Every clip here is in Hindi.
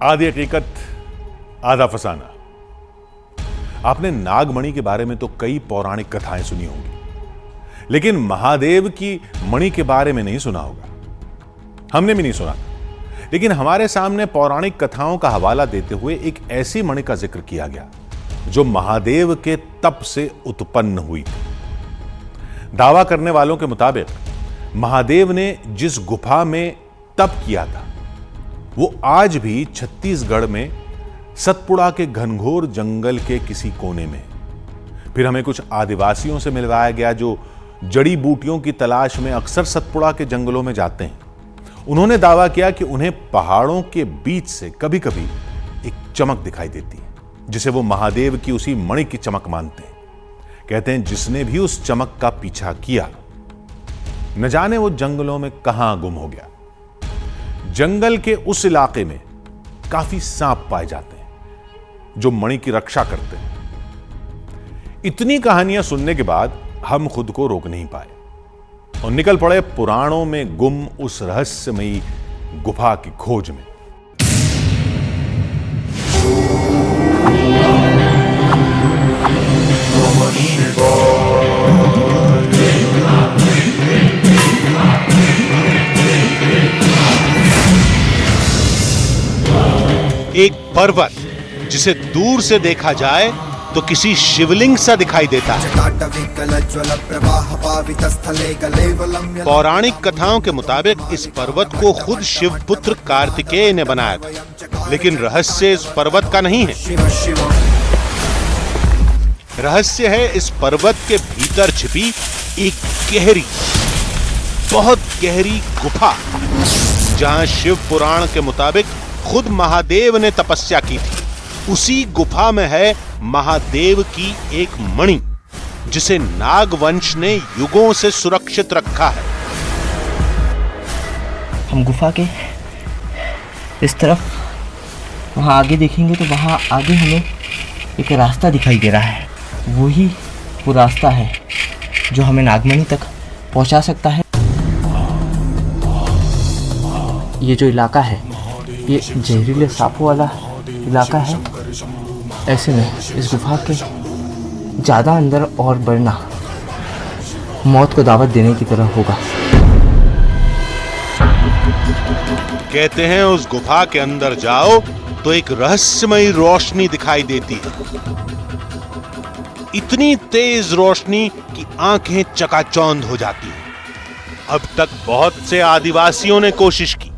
आधी हकीकत आधा फसाना। आपने नागमणि के बारे में तो कई पौराणिक कथाएं सुनी होंगी, लेकिन महादेव की मणि के बारे में नहीं सुना होगा। हमने भी नहीं सुना, लेकिन हमारे सामने पौराणिक कथाओं का हवाला देते हुए एक ऐसी मणि का जिक्र किया गया जो महादेव के तप से उत्पन्न हुई थी। दावा करने वालों के मुताबिक महादेव ने जिस गुफा में तप किया था वो आज भी छत्तीसगढ़ में सतपुड़ा के घनघोर जंगल के किसी कोने में। फिर हमें कुछ आदिवासियों से मिलवाया गया जो जड़ी बूटियों की तलाश में अक्सर सतपुड़ा के जंगलों में जाते हैं। उन्होंने दावा किया कि उन्हें पहाड़ों के बीच से कभी कभी एक चमक दिखाई देती है जिसे वो महादेव की उसी मणि की चमक मानते हैं। कहते हैं जिसने भी उस चमक का पीछा किया न जाने वो जंगलों में कहां गुम हो गया। जंगल के उस इलाके में काफी सांप पाए जाते हैं जो मणि की रक्षा करते हैं। इतनी कहानियां सुनने के बाद हम खुद को रोक नहीं पाए और निकल पड़े पुराणों में गुम उस रहस्यमयी गुफा की खोज में। एक पर्वत जिसे दूर से देखा जाए तो किसी शिवलिंग सा दिखाई देता है। पौराणिक कथाओं के मुताबिक इस पर्वत को खुद शिवपुत्र कार्तिकेय ने बनाया था, लेकिन रहस्य इस पर्वत का नहीं है। रहस्य है इस पर्वत के भीतर छिपी एक गहरी, बहुत गहरी गुफा, जहां शिव पुराण के मुताबिक खुद महादेव ने तपस्या की थी। उसी गुफा में है महादेव की एक मणि जिसे नागवंश ने युगों से सुरक्षित रखा है। हम गुफा के इस तरफ वहां आगे देखेंगे तो वहां आगे हमें एक रास्ता दिखाई दे रहा है। वही वो रास्ता है जो हमें नागमणि तक पहुंचा सकता है। ये जो इलाका है ये जहरीले सांपों वाला इलाका है। ऐसे में इस गुफा के ज़्यादा अंदर और बढ़ना मौत को दावत देने की तरह होगा। कहते हैं उस गुफा के अंदर जाओ तो एक रहस्यमयी रोशनी दिखाई देती है। इतनी तेज रोशनी कि आंखें चकाचौंध हो जाती हैं। अब तक बहुत से आदिवासियों ने कोशिश की,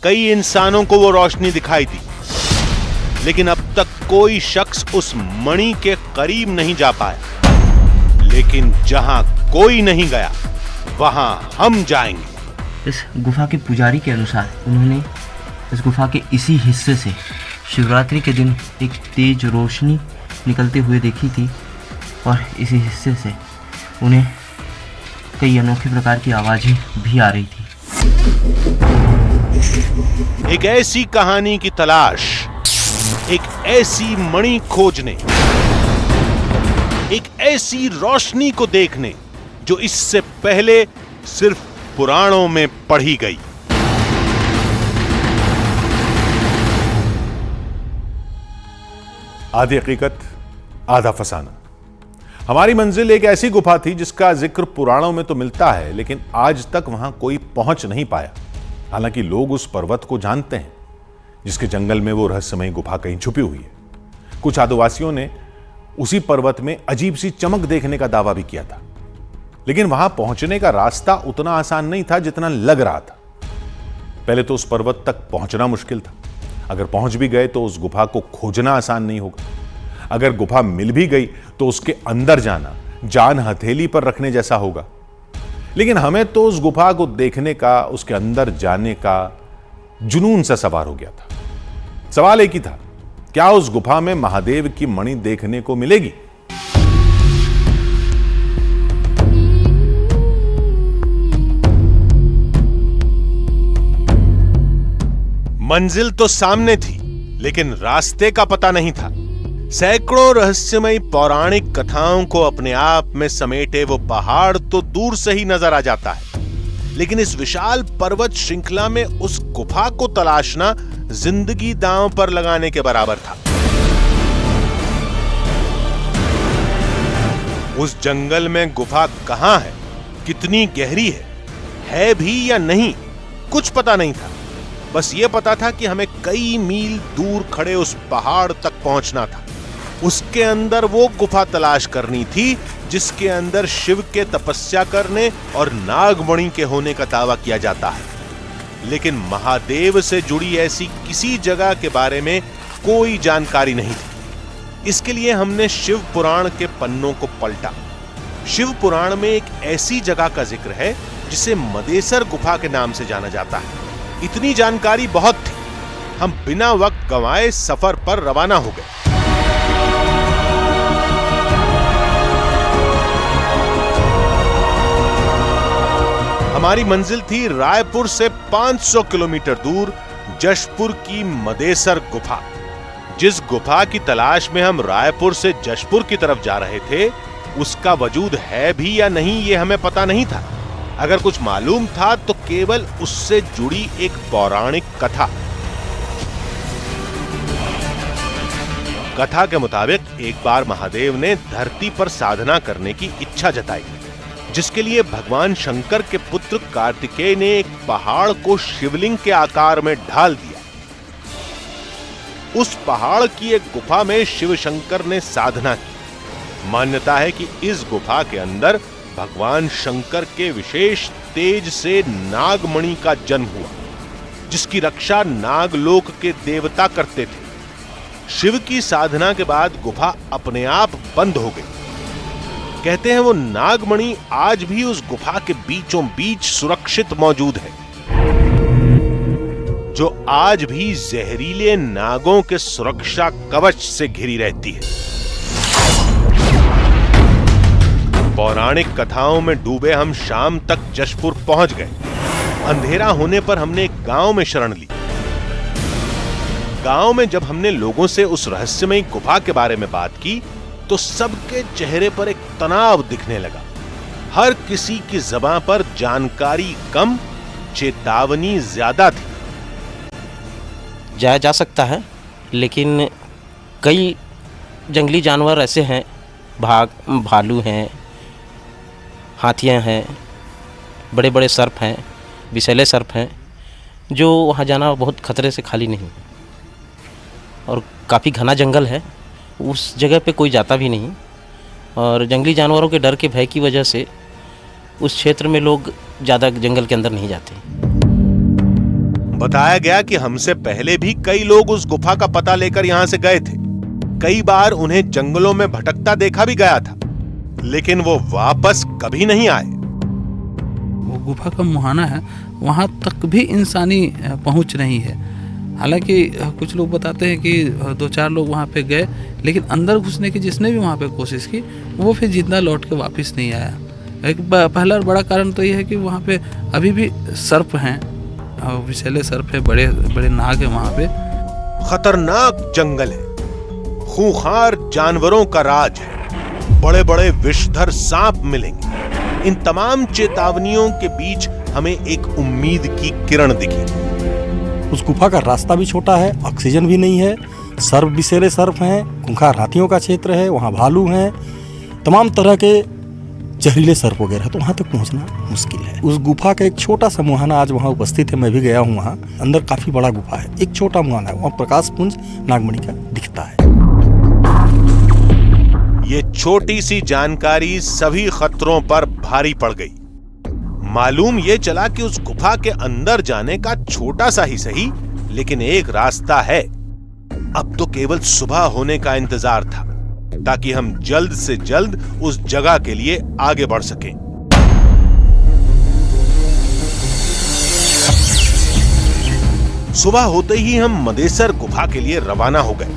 कई इंसानों को वो रोशनी दिखाई दी, लेकिन अब तक कोई शख्स उस मणि के करीब नहीं जा पाया। लेकिन जहां कोई नहीं गया वहां हम जाएंगे। इस गुफा के पुजारी के अनुसार उन्होंने इस गुफा के इसी हिस्से से शिवरात्रि के दिन एक तेज रोशनी निकलते हुए देखी थी और इसी हिस्से से उन्हें कई अनोखे प्रकार की आवाजें भी आ रही थी। एक ऐसी कहानी की तलाश, एक ऐसी मणि खोजने, एक ऐसी रोशनी को देखने जो इससे पहले सिर्फ पुराणों में पढ़ी गई। आधी हकीकत आधा फसाना। हमारी मंजिल एक ऐसी गुफा थी जिसका जिक्र पुराणों में तो मिलता है, लेकिन आज तक वहां कोई पहुंच नहीं पाया। हालांकि लोग उस पर्वत को जानते हैं जिसके जंगल में वो रहस्यमयी गुफा कहीं छुपी हुई है। कुछ आदिवासियों ने उसी पर्वत में अजीब सी चमक देखने का दावा भी किया था, लेकिन वहां पहुंचने का रास्ता उतना आसान नहीं था जितना लग रहा था। पहले तो उस पर्वत तक पहुंचना मुश्किल था। अगर पहुंच भी गए तो उस गुफा को खोजना आसान नहीं होगा। अगर गुफा मिल भी गई तो उसके अंदर जाना जान हथेली पर रखने जैसा होगा। लेकिन हमें तो उस गुफा को देखने का, उसके अंदर जाने का जुनून सा सवार हो गया था। सवाल एक ही था, क्या उस गुफा में महादेव की मणि देखने को मिलेगी? मंजिल तो सामने थी, लेकिन रास्ते का पता नहीं था। सैकड़ों रहस्यमयी पौराणिक कथाओं को अपने आप में समेटे वो पहाड़ तो दूर से ही नजर आ जाता है, लेकिन इस विशाल पर्वत श्रृंखला में उस गुफा को तलाशना जिंदगी दांव पर लगाने के बराबर था। उस जंगल में गुफा कहां है, कितनी गहरी है भी या नहीं, कुछ पता नहीं था। बस यह पता था कि हमें कई मील दूर खड़े उस पहाड़ तक पहुंचना था। उसके अंदर वो गुफा तलाश करनी थी जिसके अंदर शिव के तपस्या करने और नागमणि के होने का दावा किया जाता है। लेकिन महादेव से जुड़ी ऐसी किसी जगह के बारे में कोई जानकारी नहीं थी। इसके लिए हमने शिव पुराण के पन्नों को पलटा। शिव पुराण में एक ऐसी जगह का जिक्र है जिसे मदेसर गुफा के नाम से जाना जाता है। इतनी जानकारी बहुत थी, हम बिना वक्त गंवाए सफर पर रवाना हो गए। हमारी मंजिल थी रायपुर से 500 किलोमीटर दूर जशपुर की मदेसर गुफा। जिस गुफा की तलाश में हम रायपुर से जशपुर की तरफ जा रहे थे, उसका वजूद है भी या नहीं ये हमें पता नहीं था। अगर कुछ मालूम था तो केवल उससे जुड़ी एक पौराणिक कथा। कथा के मुताबिक एक बार महादेव ने धरती पर साधना करने की इच्छा जताई, जिसके लिए भगवान शंकर के पुत्र कार्तिकेय ने एक पहाड़ को शिवलिंग के आकार में ढाल दिया। उस पहाड़ की एक गुफा में शिव शंकर ने साधना की। मान्यता है कि इस गुफा के अंदर भगवान शंकर के विशेष तेज से नागमणि का जन्म हुआ, जिसकी रक्षा नागलोक के देवता करते थे। शिव की साधना के बाद गुफा अपने आप बंद हो गई। कहते हैं वो नागमणि आज भी उस गुफा के बीचों बीच सुरक्षित मौजूद है, जो आज भी जहरीले नागों के सुरक्षा कवच से घिरी रहती है। पौराणिक कथाओं में डूबे हम शाम तक जशपुर पहुंच गए। अंधेरा होने पर हमने एक गांव में शरण ली। गांव में जब हमने लोगों से उस रहस्यमयी गुफा के बारे में बात की तो सबके चेहरे पर एक तनाव दिखने लगा। हर किसी की ज़बान पर जानकारी कम, चेतावनी ज्यादा थी। जाया जा सकता है, लेकिन कई जंगली जानवर ऐसे हैं, भालू हैं, हाथियां हैं, बड़े बड़े सर्प हैं, विषैले सर्प हैं, जो वहाँ जाना बहुत खतरे से खाली नहीं। और काफ़ी घना जंगल है, उस जगह पे कोई जाता भी नहीं। और जंगली जानवरों के डर के भय की वजह से उस क्षेत्र में लोग ज़्यादा जंगल के अंदर नहीं जाते। बताया गया कि हमसे पहले भी कई लोग उस गुफा का पता लेकर यहां से गए थे। कई बार उन्हें जंगलों में भटकता देखा भी गया था, लेकिन वो वापस कभी नहीं आए। वो गुफा का मुहाना है, वहां तक भी इंसानी पहुंच नहीं है। हालांकि कुछ लोग बताते हैं कि 2-4 लोग वहां पे गए, लेकिन अंदर घुसने की जिसने भी वहां पे कोशिश की वो फिर जिंदा लौट के वापस नहीं आया। एक पहला और बड़ा कारण तो ये है कि वहां पे अभी भी सर्प हैं, विषैले सर्प है, बड़े बड़े नाग है वहां पे। खतरनाक जंगल है, खूंखार जानवरों का राज है, बड़े बड़े विषधर सांप मिलेंगे। इन तमाम चेतावनियों के बीच हमें एक उम्मीद की किरण दिखी। उस गुफा का रास्ता भी छोटा है, ऑक्सीजन भी नहीं है, सर्प विषैले सर्प हैं, खूंखार हाथियों का क्षेत्र है, वहाँ भालू हैं, तमाम तरह के जहरीले सर्प वगैरह, तो वहाँ तक पहुँचना मुश्किल है। उस गुफा का एक छोटा सा मुहाना आज वहाँ उपस्थित है, मैं भी गया हूँ वहाँ। अंदर काफी बड़ा गुफा है, एक छोटा मुहाना है, वहाँ प्रकाश पुंज नागमणि का दिखता है। ये छोटी सी जानकारी सभी खतरों पर भारी पड़ गई। मालूम ये चला कि उस गुफा के अंदर जाने का छोटा सा ही सही, लेकिन एक रास्ता है। अब तो केवल सुबह होने का इंतजार था, ताकि हम जल्द से जल्द उस जगह के लिए आगे बढ़ सकें। सुबह होते ही हम मदेसर गुफा के लिए रवाना हो गए,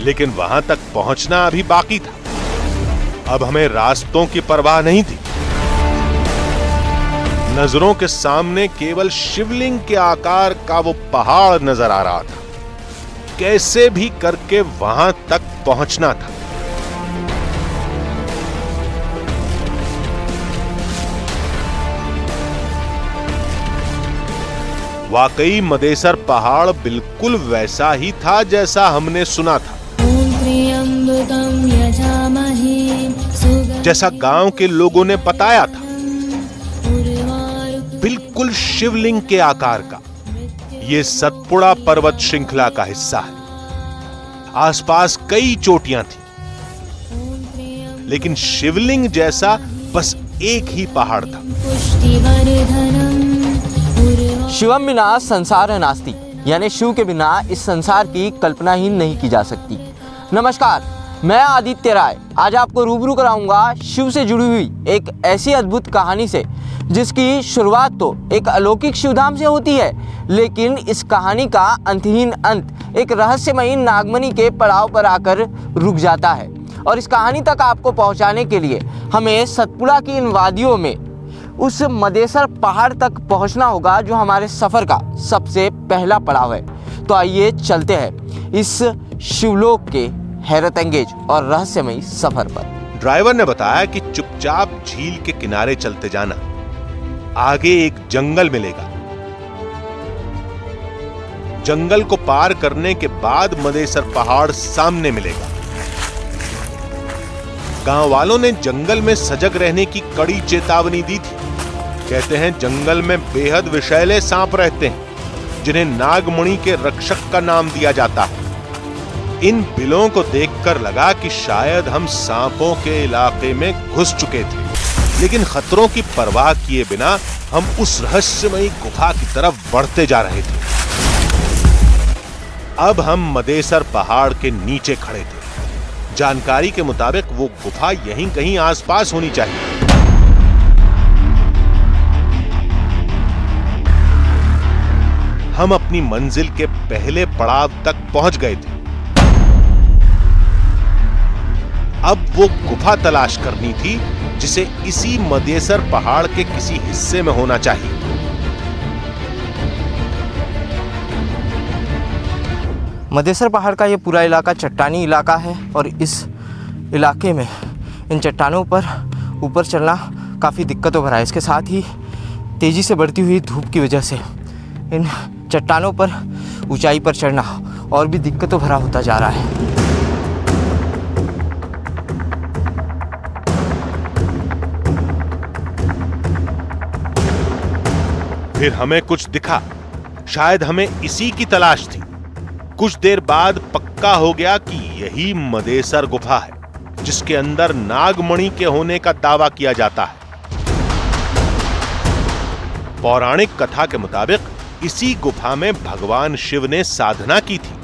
लेकिन वहां तक पहुंचना अभी बाकी था। अब हमें रास्तों की परवाह नहीं थी। नजरों के सामने केवल शिवलिंग के आकार का वो पहाड़ नजर आ रहा था। कैसे भी करके वहां तक पहुंचना था। वाकई मदेसर पहाड़ बिल्कुल वैसा ही था जैसा हमने सुना था, जैसा गांव के लोगों ने बताया था। बिल्कुल शिवलिंग के आकार का ये सतपुड़ा पर्वत श्रृंखला का हिस्सा है। आसपास कई चोटियां थी, लेकिन शिवलिंग जैसा बस एक ही पहाड़ था। शिवम बिना संसार नास्ति, यानी शिव के बिना इस संसार की कल्पना ही नहीं की जा सकती। नमस्कार, मैं आदित्य राय आज आपको रूबरू कराऊंगा शिव से जुड़ी हुई एक ऐसी अद्भुत कहानी से, जिसकी शुरुआत तो एक अलौकिक शिवधाम से होती है, लेकिन इस कहानी का अंतहीन अंत एक रहस्यमयी नागमणि के पड़ाव पर आकर रुक जाता है। और इस कहानी तक आपको पहुंचाने के लिए हमें सतपुड़ा की इन वादियों में उस मदेसर पहाड़ तक पहुंचना होगा, जो हमारे सफ़र का सबसे पहला पड़ाव है। तो आइए चलते हैं इस शिवलोक के हैरत अंगेज और रहस्यमयी सफर पर। ड्राइवर ने बताया कि चुपचाप झील के किनारे चलते जाना, आगे एक जंगल मिलेगा। जंगल को पार करने के बाद मदेसर पहाड़ सामने मिलेगा। गांव वालों ने जंगल में सजग रहने की कड़ी चेतावनी दी थी। कहते हैं जंगल में बेहद विषैले सांप रहते हैं, जिन्हें नागमणि के रक्षक का नाम दिया जाता है। इन बिलों को देखकर लगा कि शायद हम सांपों के इलाके में घुस चुके थे, लेकिन खतरों की परवाह किए बिना हम उस रहस्यमयी गुफा की तरफ बढ़ते जा रहे थे। अब हम मदेसर पहाड़ के नीचे खड़े थे। जानकारी के मुताबिक वो गुफा यहीं कहीं आसपास होनी चाहिए। हम अपनी मंजिल के पहले पड़ाव तक पहुंच गए थे। अब वो गुफा तलाश करनी थी, जिसे इसी मदेसर पहाड़ के किसी हिस्से में होना चाहिए। मदेसर पहाड़ का ये पूरा इलाका चट्टानी इलाका है, और इस इलाके में इन चट्टानों पर ऊपर चलना काफ़ी दिक्कतों भरा है। इसके साथ ही तेज़ी से बढ़ती हुई धूप की वजह से इन चट्टानों पर ऊंचाई पर चढ़ना और भी दिक्कतों भरा होता जा रहा है। फिर हमें कुछ दिखा, शायद हमें इसी की तलाश थी। कुछ देर बाद पक्का हो गया कि यही मदेसर गुफा है, जिसके अंदर नागमणि के होने का दावा किया जाता है। पौराणिक कथा के मुताबिक इसी गुफा में भगवान शिव ने साधना की थी।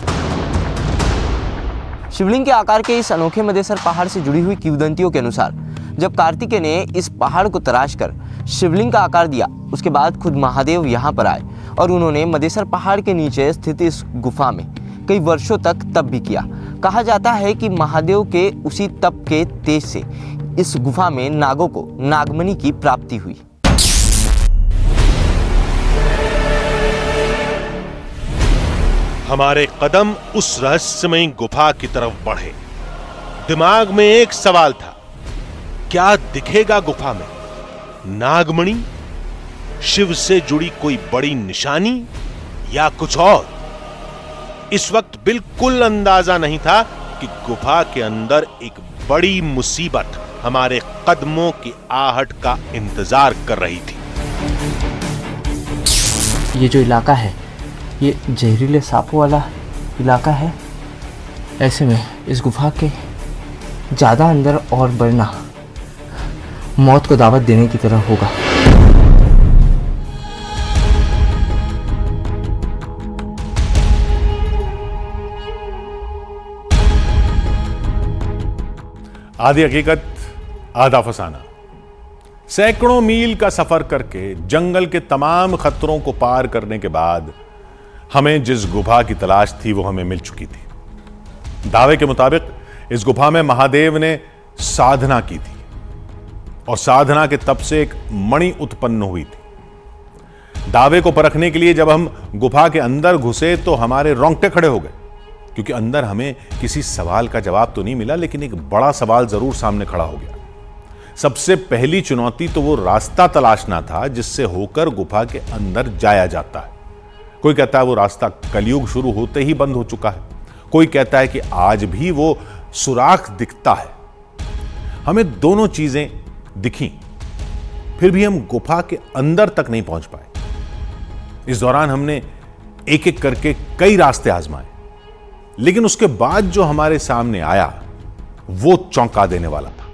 शिवलिंग के आकार के इस अनोखे मदेसर पहाड़ से जुड़ी हुई किंवदंतियों के अनुसार, जब कार्तिकेय ने इस पहाड़ को तराश कर शिवलिंग का आकार दिया, उसके बाद खुद महादेव यहाँ पर आए और उन्होंने मदेसर पहाड़ के नीचे स्थित इस गुफा में कई वर्षों तक तप भी किया। कहा जाता है कि महादेव के उसी तप के तेज से इस गुफा में नागों को नागमणि की प्राप्ति हुई। हमारे कदम उस रहस्यमयी गुफा की तरफ बढ़े। दिमाग में एक सवाल था, क्या दिखेगा गुफा में? नागमणि, शिव से जुड़ी कोई बड़ी निशानी, या कुछ और? इस वक्त बिल्कुल अंदाजा नहीं था कि गुफा के अंदर एक बड़ी मुसीबत हमारे कदमों की आहट का इंतजार कर रही थी। ये जो इलाका है, ये जहरीले सांपों वाला इलाका है। ऐसे में इस गुफा के ज़्यादा अंदर और बढ़ना मौत को दावत देने की तरह होगा। आधी हकीकत आधा फसाना। सैकड़ों मील का सफर करके जंगल के तमाम खतरों को पार करने के बाद हमें जिस गुफा की तलाश थी वो हमें मिल चुकी थी। दावे के मुताबिक इस गुफा में महादेव ने साधना की थी और साधना के तप से एक मणि उत्पन्न हुई थी। दावे को परखने के लिए जब हम गुफा के अंदर घुसे तो हमारे रोंगटे खड़े हो गए, क्योंकि अंदर हमें किसी सवाल का जवाब तो नहीं मिला, लेकिन एक बड़ा सवाल जरूर सामने खड़ा हो गया। सबसे पहली चुनौती तो वो रास्ता तलाशना था जिससे होकर गुफा के अंदर जाया जाता है। कोई कहता है वो रास्ता कलयुग शुरू होते ही बंद हो चुका है, कोई कहता है कि आज भी वो सुराख दिखता है। हमें दोनों चीजें दिखी, फिर भी हम गुफा के अंदर तक नहीं पहुंच पाए। इस दौरान हमने एक एक करके कई रास्ते आजमाए, लेकिन उसके बाद जो हमारे सामने आया वो चौंका देने वाला था।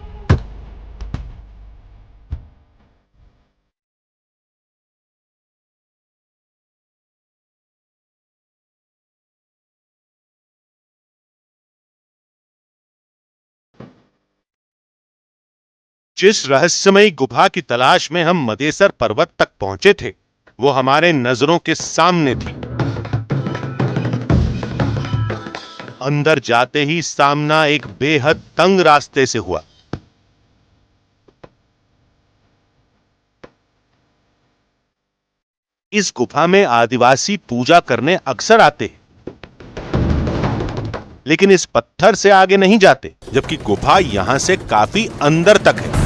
जिस रहस्यमयी गुफा की तलाश में हम मदेसर पर्वत तक पहुंचे थे, वो हमारे नजरों के सामने थी। अंदर जाते ही सामना एक बेहद तंग रास्ते से हुआ। इस गुफा में आदिवासी पूजा करने अक्सर आते हैं, लेकिन इस पत्थर से आगे नहीं जाते, जबकि गुफा यहां से काफी अंदर तक है।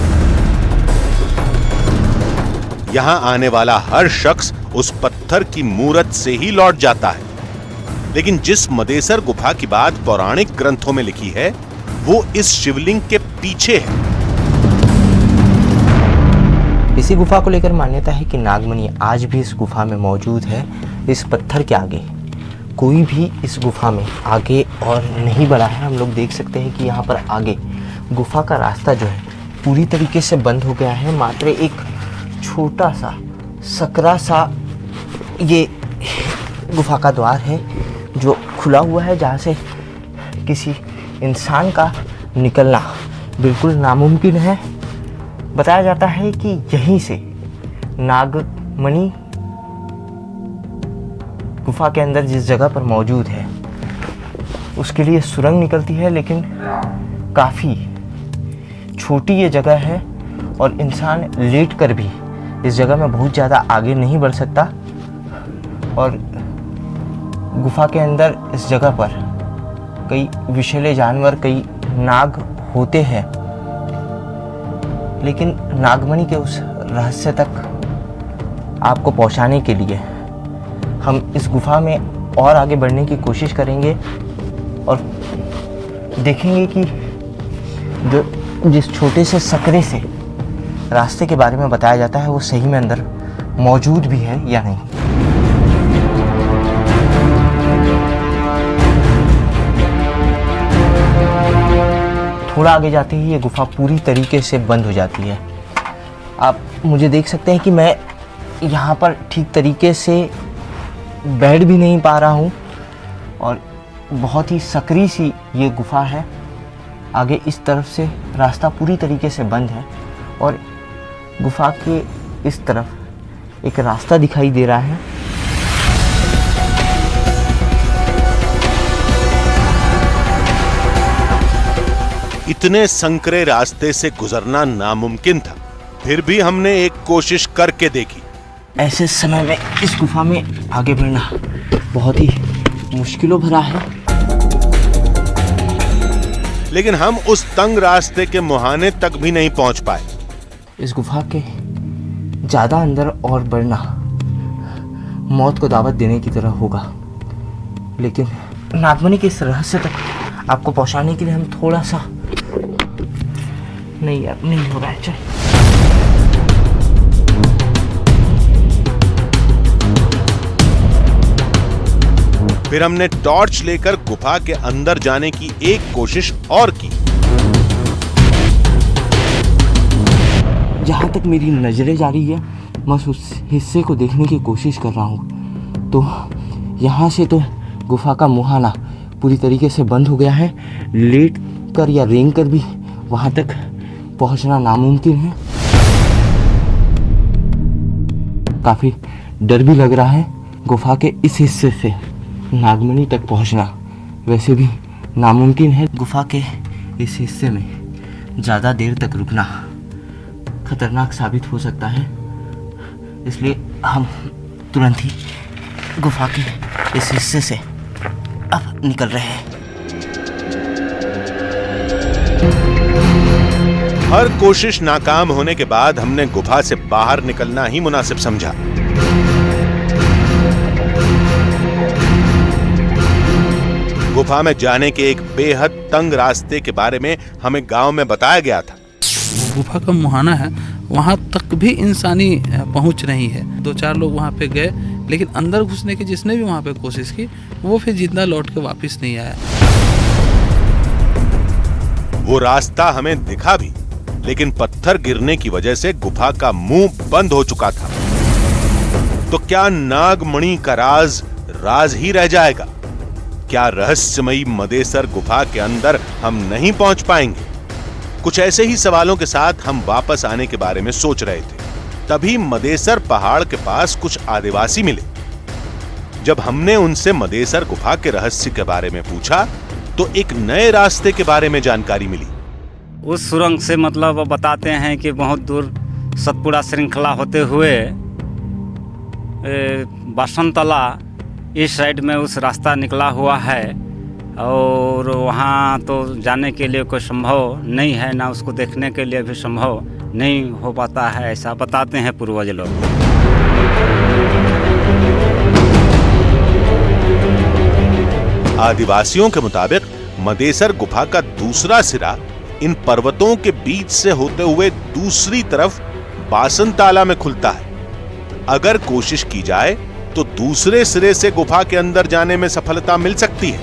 यहां आने वाला हर शख्स उस पत्थर की मूरत से ही लौट जाता है। लेकिन जिस मदेसर गुफा की बात पौराणिक ग्रंथों में लिखी है, वो इस शिवलिंग के पीछे है। इसी गुफा को लेकर मान्यता है कि नागमणि आज भी इस गुफा में मौजूद है। इस पत्थर के आगे कोई भी इस गुफा में आगे और नहीं बढ़ा है। हम लोग देख सकते हैं कि यहाँ पर आगे गुफा का रास्ता जो है पूरी तरीके से बंद हो गया है। मात्र एक छोटा सा सकरा सा ये गुफा का द्वार है जो खुला हुआ है, जहाँ से किसी इंसान का निकलना बिल्कुल नामुमकिन है। बताया जाता है कि यहीं से नागमणि गुफा के अंदर जिस जगह पर मौजूद है उसके लिए सुरंग निकलती है, लेकिन काफ़ी छोटी ये जगह है और इंसान लेट कर भी इस जगह में बहुत ज़्यादा आगे नहीं बढ़ सकता। और गुफा के अंदर इस जगह पर कई विषैले जानवर, कई नाग होते हैं, लेकिन नागमणि के उस रहस्य तक आपको पहुंचाने के लिए हम इस गुफा में और आगे बढ़ने की कोशिश करेंगे और देखेंगे कि जो जिस छोटे से सकरे से रास्ते के बारे में बताया जाता है वो सही में अंदर मौजूद भी है या नहीं। थोड़ा आगे जाते ही ये गुफा पूरी तरीके से बंद हो जाती है। आप मुझे देख सकते हैं कि मैं यहाँ पर ठीक तरीके से बैठ भी नहीं पा रहा हूँ और बहुत ही सकरी सी ये गुफा है। आगे इस तरफ से रास्ता पूरी तरीके से बंद है और गुफा के इस तरफ एक रास्ता दिखाई दे रहा है। इतने संकरे रास्ते से गुजरना नामुमकिन था, फिर भी हमने एक कोशिश करके देखी। ऐसे समय में इस गुफा में आगे बढ़ना बहुत ही मुश्किलों भरा है, लेकिन हम उस तंग रास्ते के मुहाने तक भी नहीं पहुंच पाए। इस गुफा के ज़्यादा अंदर और बढ़ना मौत को दावत देने की तरह होगा, लेकिन नागमणि के इस रहस्य तक आपको पहुंचाने के लिए हम थोड़ा सा नहीं यार, नहीं हो रहा है। चल फिर हमने टॉर्च लेकर गुफा के अंदर जाने की एक कोशिश और की। जहाँ तक मेरी नज़रें जा रही है, मैं उस हिस्से को देखने की कोशिश कर रहा हूँ। तो यहाँ से तो गुफा का मुहाना पूरी तरीके से बंद हो गया है। लेट कर या रेंग कर भी वहाँ तक पहुँचना नामुमकिन है। काफ़ी डर भी लग रहा है। गुफा के इस हिस्से से नागमणि तक पहुँचना वैसे भी नामुमकिन है। गुफा के इस हिस्से में ज़्यादा देर तक रुकना खतरनाक साबित हो सकता है, इसलिए हम तुरंत ही गुफा के इस हिस्से से अब निकल रहे हैं। हर कोशिश नाकाम होने के बाद हमने गुफा से बाहर निकलना ही मुनासिब समझा। गुफा में जाने के एक बेहद तंग रास्ते के बारे में हमें गांव में बताया गया था। गुफा का मुहाना है, वहाँ तक भी इंसानी पहुँच नहीं है। 2-4 लोग वहाँ पे गए, लेकिन अंदर घुसने की जिसने भी वहाँ पे कोशिश की वो फिर जिंदा लौट के वापस नहीं आया। वो रास्ता हमें दिखा भी, लेकिन पत्थर गिरने की वजह से गुफा का मुंह बंद हो चुका था। तो क्या नागमणि का राज ही रह जाएगा? क्या रहस्यमयी मदेसर गुफा के अंदर हम नहीं पहुंच पाएंगे? कुछ ऐसे ही सवालों के साथ हम वापस आने के बारे में सोच रहे थे, तभी मदेसर पहाड़ के पास कुछ आदिवासी मिले। जब हमने उनसे मदेसर गुफा के रहस्य के बारे में पूछा तो एक नए रास्ते के बारे में जानकारी मिली। उस सुरंग से मतलब वो बताते हैं कि बहुत दूर सतपुड़ा श्रृंखला होते हुए बासनतला इस साइड में उस रास्ता निकला हुआ है, और वहाँ तो जाने के लिए कोई संभव नहीं है, ना उसको देखने के लिए भी संभव नहीं हो पाता है, ऐसा बताते हैं पूर्वज लोग। आदिवासियों के मुताबिक मदेसर गुफा का दूसरा सिरा इन पर्वतों के बीच से होते हुए दूसरी तरफ बासनताला में खुलता है। अगर कोशिश की जाए तो दूसरे सिरे से गुफा के अंदर जाने में सफलता मिल सकती है।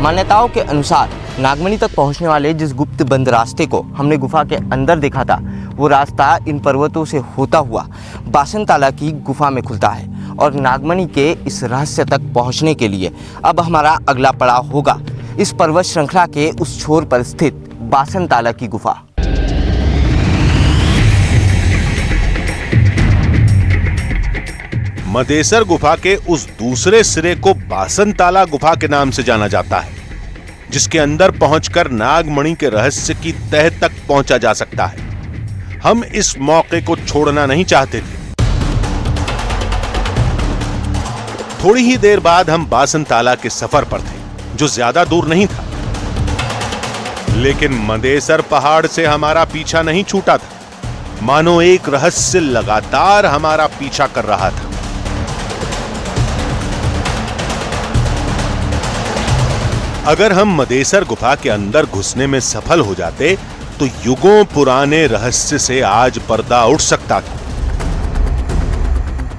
मान्यताओं के अनुसार नागमणि तक पहुंचने वाले जिस गुप्त बंद रास्ते को हमने गुफा के अंदर देखा था, वो रास्ता इन पर्वतों से होता हुआ बासनताला की गुफा में खुलता है। और नागमणि के इस रहस्य तक पहुंचने के लिए अब हमारा अगला पड़ाव होगा इस पर्वत श्रृंखला के उस छोर पर स्थित बासनताला की गुफा। मदेसर गुफा के उस दूसरे सिरे को बासनताला गुफा के नाम से जाना जाता है, जिसके अंदर पहुंचकर नागमणि के रहस्य की तह तक पहुंचा जा सकता है। हम इस मौके को छोड़ना नहीं चाहते थे। थोड़ी ही देर बाद हम बासनताला के सफर पर थे, जो ज्यादा दूर नहीं था, लेकिन मदेसर पहाड़ से हमारा पीछा नहीं छूटा था। मानो एक रहस्य लगातार हमारा पीछा कर रहा था। अगर हम मदेसर गुफा के अंदर घुसने में सफल हो जाते तो युगों पुराने रहस्य से आज पर्दा उठ सकता था,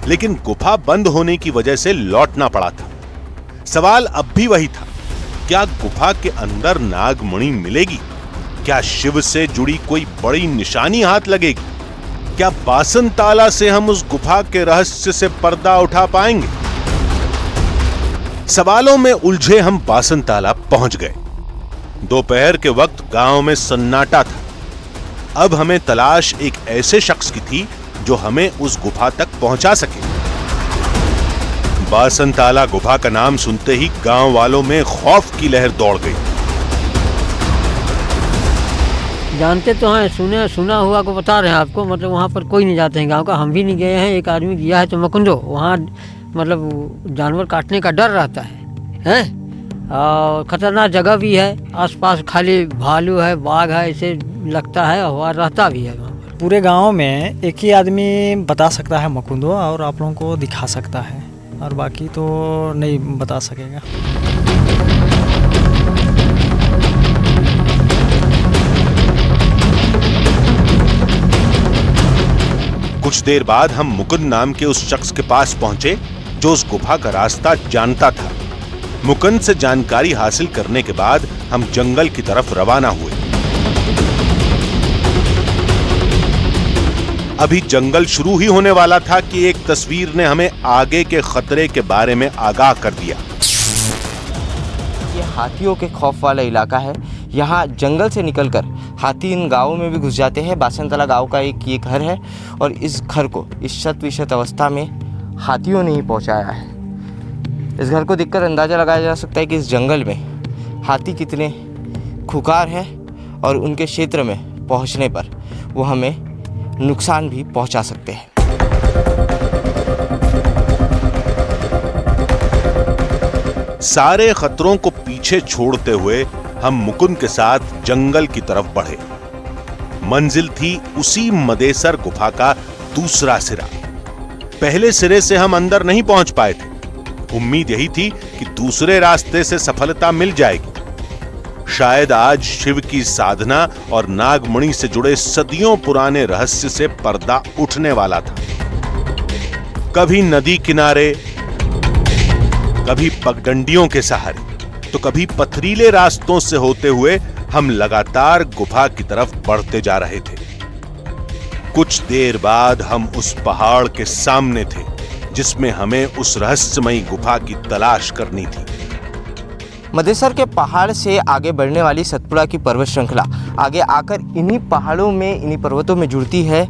लेकिन गुफा बंद होने की वजह से लौटना पड़ा था। सवाल अब भी वही था, क्या गुफा के अंदर नागमणि मिलेगी? क्या शिव से जुड़ी कोई बड़ी निशानी हाथ लगेगी? क्या बासनताला से हम उस गुफा के रहस्य से पर्दा उठा पाएंगे? सवालों में उलझे हम बासनताला पहुंच गए। दोपहर के वक्त गांव में सन्नाटा था। अब हमें तलाश एक ऐसे शख्स की थी जो हमें उस गुफा तक पहुंचा सके। बासनताला गुफा का नाम सुनते ही गांव वालों में खौफ की लहर दौड़ गई। जानते तो हैं, सुना हुआ को बता रहे हैं आपको। मतलब वहाँ पर कोई नहीं जाते हैं गांव का, हम भी नहीं गए हैं। एक आदमी गया है तो मकुंदो, वहाँ मतलब जानवर काटने का डर रहता है और खतरनाक जगह भी है। आसपास खाली भालू है, बाघ है, ऐसे लगता है और रहता भी है वहाँ पर। पूरे गांव में एक ही आदमी बता सकता है मकुंदो, और आप लोगों को दिखा सकता है, और बाकी तो नहीं बता सकेगा। कुछ देर बाद हम मुकुंद नाम के उस शख्स के पास पहुंचे जो उस गुफा का रास्ता जानता था। मुकुंद से जानकारी हासिल करने के बाद हम जंगल की तरफ रवाना हुए। अभी जंगल शुरू ही होने वाला था कि एक तस्वीर ने हमें आगे के खतरे के बारे में आगाह कर दिया। ये हाथियों के खौफ वाला इलाका है। यहाँ जंगल से निकलकर हाथी इन गांवों में भी घुस जाते हैं। बासनताला गांव का एक ये घर है, और इस घर को इस शत-विशत अवस्था में हाथियों ने ही पहुँचाया है। इस घर को देखकर अंदाज़ा लगाया जा सकता है कि इस जंगल में हाथी कितने खुकार हैं, और उनके क्षेत्र में पहुँचने पर वो हमें नुकसान भी पहुँचा सकते हैं। सारे खतरों को पीछे छोड़ते हुए हम मुकुंद के साथ जंगल की तरफ बढ़े। मंजिल थी उसी मदेसर गुफा का दूसरा सिरा। पहले सिरे से हम अंदर नहीं पहुंच पाए थे। उम्मीद यही थी कि कि दूसरे रास्ते से सफलता मिल जाएगी। शायद आज शिव की साधना और नागमणि से जुड़े सदियों पुराने रहस्य से पर्दा उठने वाला था। कभी नदी किनारे, कभी पगडंडियों के सहारे, तो कभी पथरीले रास्तों से होते हुए हम लगातार गुफा की तरफ बढ़ते जा रहे थे। कुछ देर बाद हम उस पहाड़ के सामने थे जिसमें हमें उस रहस्यमयी गुफा की तलाश करनी थी। मदेसर के पहाड़ से आगे बढ़ने वाली सतपुड़ा की पर्वत श्रृंखला आगे आकर इन्हीं पहाड़ों में, इन्हीं पर्वतों में जुड़ती है।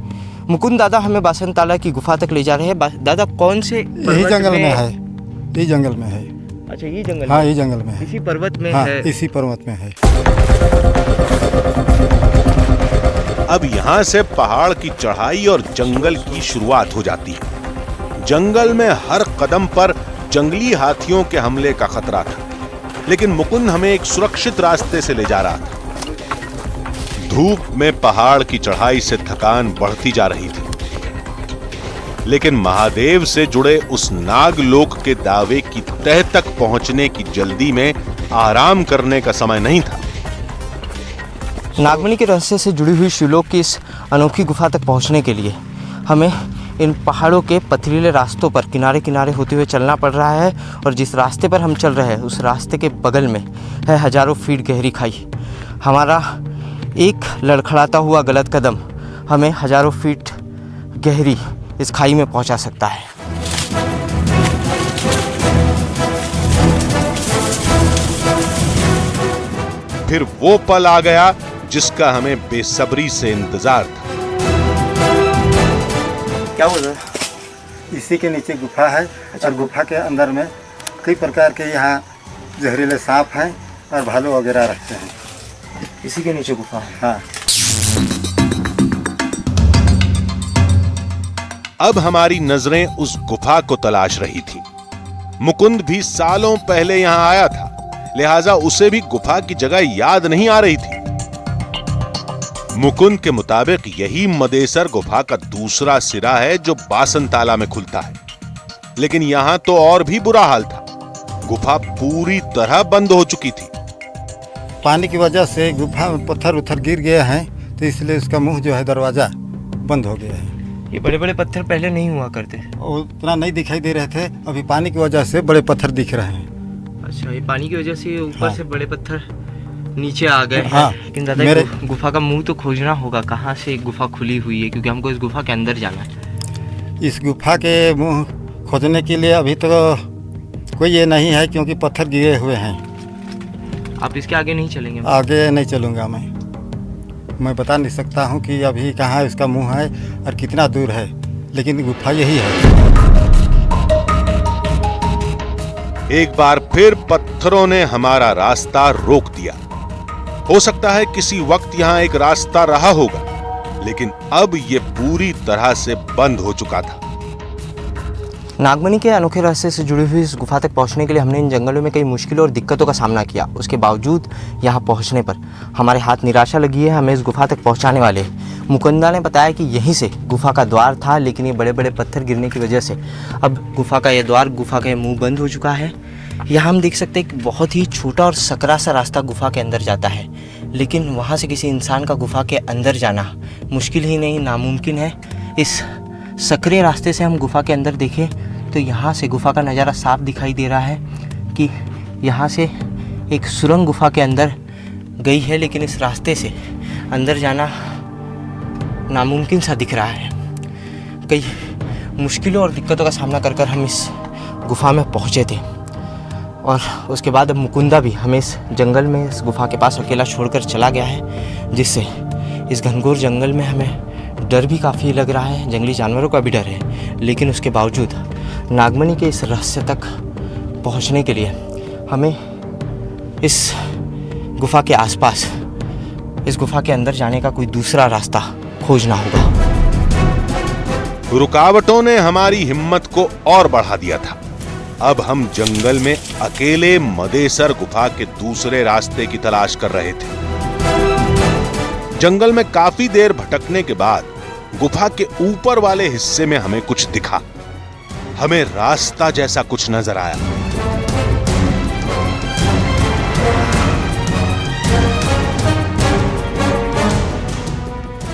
मुकुंद दादा हमें बासनताला की गुफा तक ले जा रहे हैं। दादा कौन से यही जंगल में है, यही जंगल में है। अच्छा, ये जंगल? हाँ, ये जंगल में है, इसी पर्वत में हाँ, है। इसी पर्वत में है। अब यहाँ से पहाड़ की चढ़ाई और जंगल की शुरुआत हो जाती है। जंगल में हर कदम पर जंगली हाथियों के हमले का खतरा था, लेकिन मुकुंद हमें एक सुरक्षित रास्ते से ले जा रहा था। धूप में पहाड़ की चढ़ाई से थकान बढ़ती जा रही थी, लेकिन महादेव से जुड़े उस नागलोक के दावे की तह तक पहुंचने की जल्दी में आराम करने का समय नहीं था। नागमणि के रहस्य से जुड़ी हुई शिवलोक की इस अनोखी गुफा तक पहुंचने के लिए हमें इन पहाड़ों के पथरीले रास्तों पर किनारे किनारे होते हुए चलना पड़ रहा है। और जिस रास्ते पर हम चल रहे हैं उस रास्ते के बगल में है हजारों फीट गहरी खाई। हमारा एक लड़खड़ाता हुआ गलत कदम हमें हजारों फीट गहरी इस खाई में पहुंचा सकता है। फिर वो पल आ गया जिसका हमें बेसब्री से इंतजार था। क्या बोल रहे? इसी के नीचे गुफा है और गुफा के अंदर में कई प्रकार के यहाँ जहरीले सांप हैं और भालू वगैरह रहते हैं। इसी के नीचे गुफा है? हाँ। अब हमारी नजरें उस गुफा को तलाश रही थी। मुकुंद भी सालों पहले यहां आया था, लिहाजा उसे भी गुफा की जगह याद नहीं आ रही थी। मुकुंद के मुताबिक यही मदेसर गुफा का दूसरा सिरा है जो बासनताला में खुलता है, लेकिन यहां तो और भी बुरा हाल था। गुफा पूरी तरह बंद हो चुकी थी। पानी की वजह से गुफा में पत्थर उथर गिर गए हैं, तो इसलिए उसका मुंह जो है दरवाजा बंद हो गया है। ये बड़े बड़े पत्थर पहले नहीं हुआ करते? और उतना नहीं दिखाई दे रहे थे, अभी पानी की वजह से बड़े पत्थर दिख रहे हैं। अच्छा, ये पानी की वजह से ऊपर हाँ। से बड़े पत्थर नीचे आ गए। हाँ। लेकिन दादा गुफा का मुंह तो खोजना होगा, कहाँ से गुफा खुली हुई है, क्योंकि हमको इस गुफा के अंदर जाना है। इस गुफा के मुंह खोजने के लिए अभी तो कोई ये नहीं है, क्योंकि पत्थर गिरे हुए हैं। आप इसके आगे नहीं चलेंगे? आगे नहीं चलूँगा मैं बता नहीं सकता हूँ कि अभी कहाँ इसका मुंह है और कितना दूर है, लेकिन गुफा यही है। एक बार फिर पत्थरों ने हमारा रास्ता रोक दिया। हो सकता है किसी वक्त यहां एक रास्ता रहा होगा, लेकिन अब यह पूरी तरह से बंद हो चुका था। नागमणि के अनोखे रहस्य से जुड़ी हुई इस गुफा तक पहुंचने के लिए हमने इन जंगलों में कई मुश्किलों और दिक्कतों का सामना किया। उसके बावजूद यहां पहुंचने पर हमारे हाथ निराशा लगी है, हमें इस गुफा तक पहुंचाने वाले मुकुंदा ने बताया कि यहीं से गुफा का द्वार था, लेकिन ये बड़े बड़े पत्थर गिरने की वजह से अब गुफा का ये द्वार, गुफा का ये मुँह बंद हो चुका है। यहाँ हम देख सकते हैं कि बहुत ही छोटा और सकरा सा रास्ता गुफा के अंदर जाता है, लेकिन वहाँ से किसी इंसान का गुफा के अंदर जाना मुश्किल ही नहीं, नामुमकिन है। इस सकरे रास्ते से हम गुफा के अंदर देखें तो यहाँ से गुफा का नज़ारा साफ दिखाई दे रहा है कि यहाँ से एक सुरंग गुफा के अंदर गई है, लेकिन इस रास्ते से अंदर जाना नामुमकिन सा दिख रहा है। कई मुश्किलों और दिक्कतों का सामना कर कर हम इस गुफा में पहुँचे थे, और उसके बाद अब मुकुंदा भी हमें इस जंगल में, इस गुफा के पास अकेला छोड़कर चला गया है, जिससे इस घनघोर जंगल में हमें डर भी काफ़ी लग रहा है, जंगली जानवरों का भी डर है। लेकिन उसके बावजूद नागमणि के इस रहस्य तक पहुंचने के लिए हमें इस गुफा के आसपास, इस गुफा के अंदर जाने का कोई दूसरा रास्ता खोजना होगा। रुकावटों ने हमारी हिम्मत को और बढ़ा दिया था। अब हम जंगल में अकेले मदेसर गुफा के दूसरे रास्ते की तलाश कर रहे थे। जंगल में काफी देर भटकने के बाद गुफा के ऊपर वाले हिस्से में हमें कुछ दिखा। हमें रास्ता जैसा कुछ नजर आया।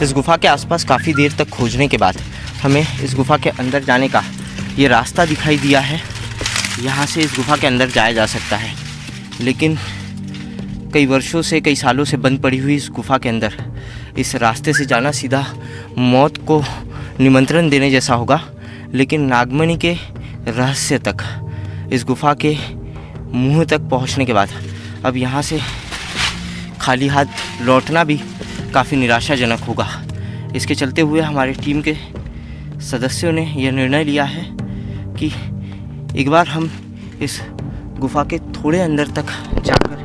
इस गुफ़ा के आसपास काफ़ी देर तक खोजने के बाद हमें इस गुफ़ा के अंदर जाने का ये रास्ता दिखाई दिया है। यहाँ से इस गुफ़ा के अंदर जाया जा सकता है, लेकिन कई वर्षों से, कई सालों से बंद पड़ी हुई इस गुफ़ा के अंदर इस रास्ते से जाना सीधा मौत को निमंत्रण देने जैसा होगा। लेकिन नागमणि के रहस्य तक, इस गुफ़ा के मुंह तक पहुंचने के बाद अब यहाँ से खाली हाथ लौटना भी काफ़ी निराशाजनक होगा। इसके चलते हुए हमारी टीम के सदस्यों ने यह निर्णय लिया है कि एक बार हम इस गुफ़ा के थोड़े अंदर तक जाकर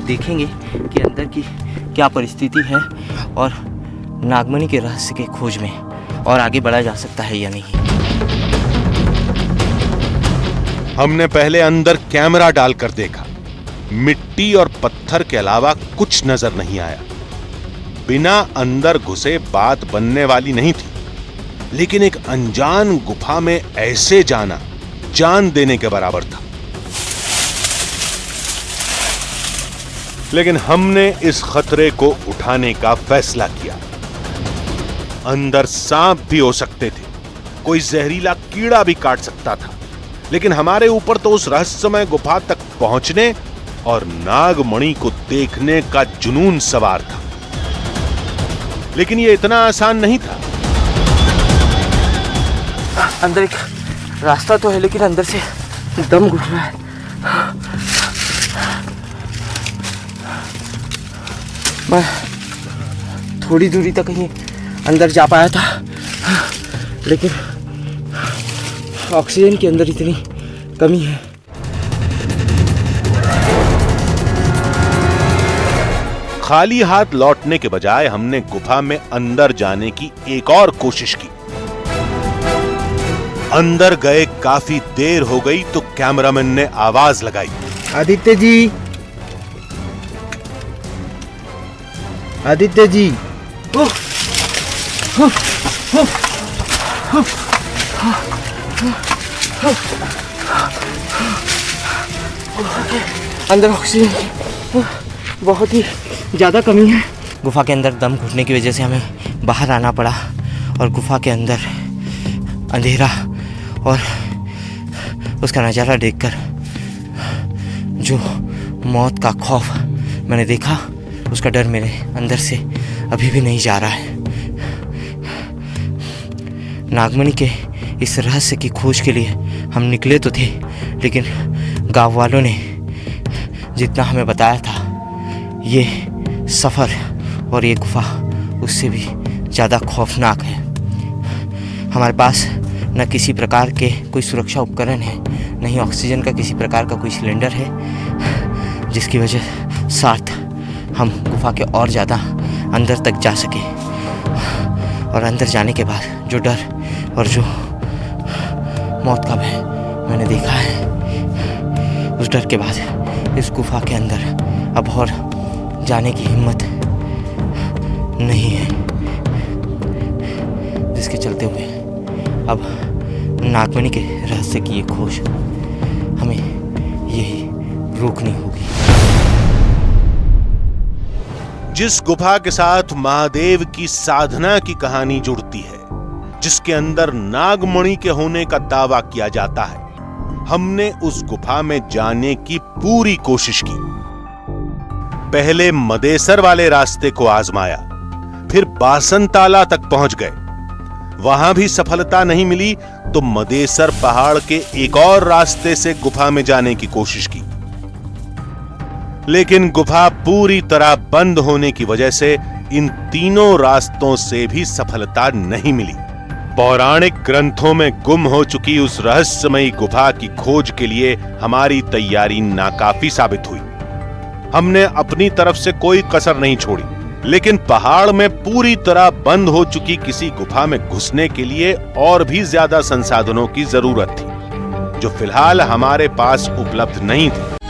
देखेंगे कि अंदर की क्या परिस्थिति है और नागमणि के रहस्य के खोज में और आगे बढ़ा जा सकता है या नहीं। हमने पहले अंदर कैमरा डालकर देखा। मिट्टी और पत्थर के अलावा कुछ नजर नहीं आया। बिना अंदर घुसे बात बनने वाली नहीं थी, लेकिन एक अनजान गुफा में ऐसे जाना जान देने के बराबर था। लेकिन हमने इस खतरे को उठाने का फैसला किया। अंदर सांप भी हो सकते थे, कोई जहरीला कीड़ा भी काट सकता था, लेकिन हमारे ऊपर तो उस रहस्यमय गुफा तक पहुंचने और नागमणि को देखने का जुनून सवार था। लेकिन यह इतना आसान नहीं था। अंदर एक रास्ता तो है, लेकिन अंदर से दम घुट रहा है। मैं थोड़ी दूरी तक ही अंदर जा पाया था, लेकिन ऑक्सीजन के अंदर इतनी कमी है। खाली हाथ लौटने के बजाय हमने गुफा में अंदर जाने की एक और कोशिश की। अंदर गए काफी देर हो गई तो कैमरामैन ने आवाज लगाई, आदित्य जी, आदित्य जी। अंदर ऑक्सीजन बहुत ही ज़्यादा कमी है। गुफा के अंदर दम घुटने की वजह से हमें बाहर आना पड़ा और गुफा के अंदर अंधेरा और उसका नज़ारा देखकर जो मौत का खौफ मैंने देखा, उसका डर मेरे अंदर से अभी भी नहीं जा रहा है। नागमणि के इस रहस्य की खोज के लिए हम निकले तो थे, लेकिन गांव वालों ने जितना हमें बताया था, ये सफ़र और ये गुफा उससे भी ज़्यादा खौफनाक है। हमारे पास न किसी प्रकार के कोई सुरक्षा उपकरण है, न ही ऑक्सीजन का किसी प्रकार का कोई सिलेंडर है, जिसकी वजह साथ हम गुफा के और ज़्यादा अंदर तक जा सके। और अंदर जाने के बाद जो डर और जो मौत का भय मैंने देखा है, उस डर के बाद इस गुफा के अंदर अब और जाने की हिम्मत नहीं है, जिसके चलते हुए अब नागमणि के रहस्य की ये खोज हमें यही रोकनी होगी। जिस गुफा के साथ महादेव की साधना की कहानी जुड़ती है, जिसके अंदर नागमणि के होने का दावा किया जाता है, हमने उस गुफा में जाने की पूरी कोशिश की। पहले मदेसर वाले रास्ते को आजमाया, फिर बासनताला तक पहुंच गए। वहां भी सफलता नहीं मिली तो मदेसर पहाड़ के एक और रास्ते से गुफा में जाने की कोशिश की, लेकिन गुफा पूरी तरह बंद होने की वजह से इन तीनों रास्तों से भी सफलता नहीं मिली। पौराणिक ग्रंथों में गुम हो चुकी उस रहस्यमयी गुफा की खोज के लिए हमारी तैयारी नाकाफी साबित हुई। हमने अपनी तरफ से कोई कसर नहीं छोड़ी, लेकिन पहाड़ में पूरी तरह बंद हो चुकी किसी गुफा में घुसने के लिए और भी ज्यादा संसाधनों की जरूरत थी, जो फिलहाल हमारे पास उपलब्ध नहीं थी।